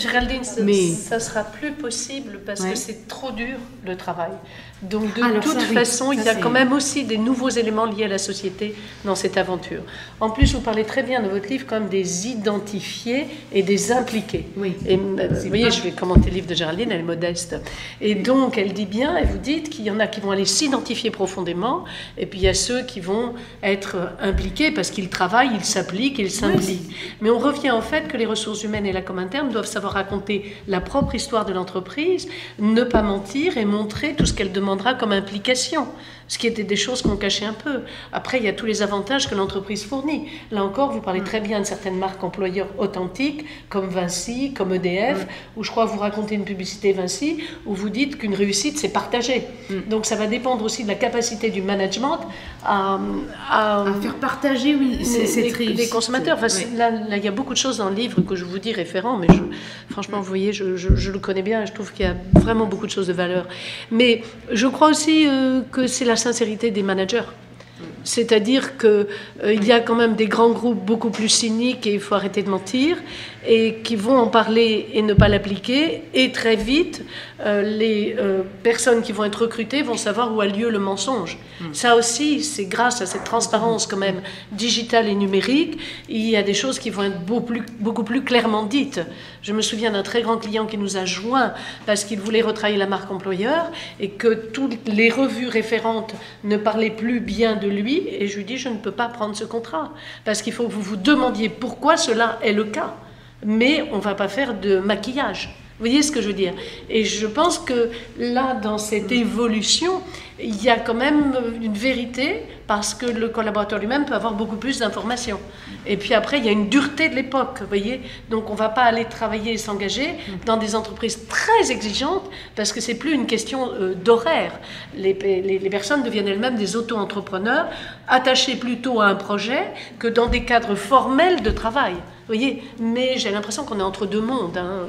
Géraldine, Mais... ça sera plus possible parce que c'est trop dur le travail. Donc de Alors, toute façon, il y a quand même aussi des nouveaux éléments liés à la société dans cette aventure. En plus, vous parlez très bien dans votre livre quand même des identifiés et des impliqués. Oui. Et vous voyez, je vais commenter le livre de Géraldine, elle est modeste. Et donc, elle dit bien, et vous dites qu'il y en a qui vont aller s'identifier profondément, et puis il y a ceux qui vont être impliqués parce qu'ils travaillent, ils s'appliquent, ils s'impliquent. Oui. Mais on revient au fait que les ressources humaines et la com interne doivent savoir raconter la propre histoire de l'entreprise, ne pas mentir et montrer tout ce qu'elle demandera comme implication, ce qui était des choses qu'on cachait un peu. Après, il y a tous les avantages que l'entreprise fournit. Là encore, vous parlez très bien de certaines marques employeurs authentiques, comme Vinci, comme EDF, où je crois vous racontez une publicité Vinci, où vous dites qu'une réussite, c'est partagé. Donc ça va dépendre aussi de la capacité du management à faire partager, oui, les consommateurs. Enfin, là, il y a beaucoup de choses dans le livre que je vous dis référent, mais franchement, vous voyez, je le connais bien et je trouve qu'il y a vraiment beaucoup de choses de valeur. Mais je crois aussi que c'est la sincérité des managers. C'est-à-dire qu'il y a quand même des grands groupes beaucoup plus cyniques et il faut arrêter de mentir et qui vont en parler et ne pas l'appliquer. Et très vite, les personnes qui vont être recrutées vont savoir où a lieu le mensonge. Ça aussi, c'est grâce à cette transparence quand même digitale et numérique, il y a des choses qui vont être beaucoup plus clairement dites. Je me souviens d'un très grand client qui nous a joints parce qu'il voulait retravailler la marque employeur et que toutes les revues référentes ne parlaient plus bien de lui. Et je lui dis, je ne peux pas prendre ce contrat parce qu'il faut que vous vous demandiez pourquoi cela est le cas. Mais on ne va pas faire de maquillage. Vous voyez ce que je veux dire? Et je pense que là, dans cette évolution, il y a quand même une vérité parce que le collaborateur lui-même peut avoir beaucoup plus d'informations. Et puis après, il y a une dureté de l'époque, vous voyez? Donc on ne va pas aller travailler et s'engager dans des entreprises très exigeantes parce que ce n'est plus une question d'horaire. Les personnes deviennent elles-mêmes des auto-entrepreneurs attachés plutôt à un projet que dans des cadres formels de travail. Vous voyez? Mais j'ai l'impression qu'on est entre deux mondes, hein.